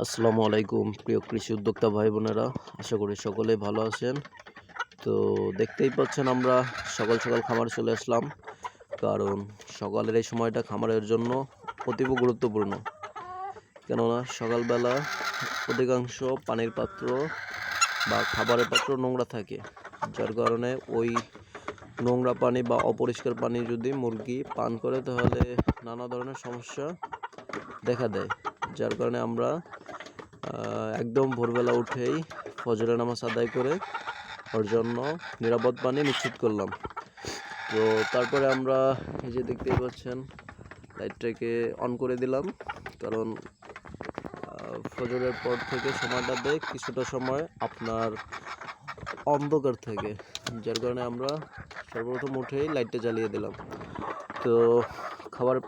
আসসালামু আলাইকুম প্রিয় কৃষি উদ্যোক্তা ভাই বোনেরা, আশা করি সকলেই ভালো আছেন। তো দেখতেই পাচ্ছেন আমরা সকাল সকাল খামারে চলে আসলাম, কারণ সকালের এই সময়টা খামারের জন্য অতীব গুরুত্বপূর্ণ। কেননা সকালবেলা অধিকাংশ পানির পাত্র বা খাবারের পাত্র নোংরা থাকে, যার কারণে ওই নোংরা পানি বা অপরিষ্কার পানি যদি মুরগি পান করে তাহলে নানা ধরনের সমস্যা দেখা দেয়। যার কারণে আমরা একদম ভোরবেলা উঠেই ফজরের নামাজ আদায় করে ওর জন্য নিরাপদ পানি নিশ্চিত করলাম। তো তারপরে আমরা এই যে দেখতেই পাচ্ছেন লাইটটাকে অন করে দিলাম, কারণ ফজরের পর থেকে সময়টাতে কিছুটা সময় আপনার অন্ধকার থাকে, যার কারণে আমরা সর্বপ্রথম উঠেই লাইটটা জ্বালিয়ে দিলাম। তো খাবারের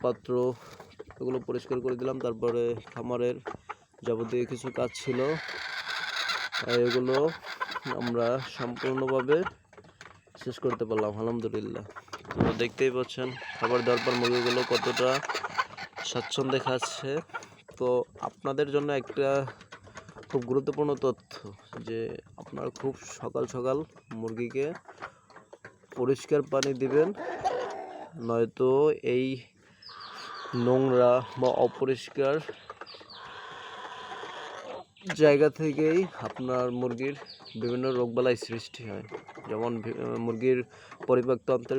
পাত্র এগুলো পরিষ্কার করে দিলাম। তারপরে খামারের যাবতীয় কিছু কাজ ছিল, এগুলো আমরা সম্পূর্ণভাবে শেষ করতে পারলাম আলহামদুলিল্লাহ। তো দেখতেই পাচ্ছেন খাবার দেওয়ার পর মুরগিগুলো কতটা স্বাচ্ছন্দ্যে খাচ্ছে। তো আপনাদের জন্য একটা খুব গুরুত্বপূর্ণ তথ্য যে আপনারা খুব সকাল সকাল মুরগিকে পরিষ্কার পানি দিবেন, নয়তো এই নোংরা বা অপরিষ্কার জায়গা থেকেই আপনার মুরগির বিভিন্ন রোগবালাই সৃষ্টি হয়। যেমন মুরগির পরিপাকতন্ত্রের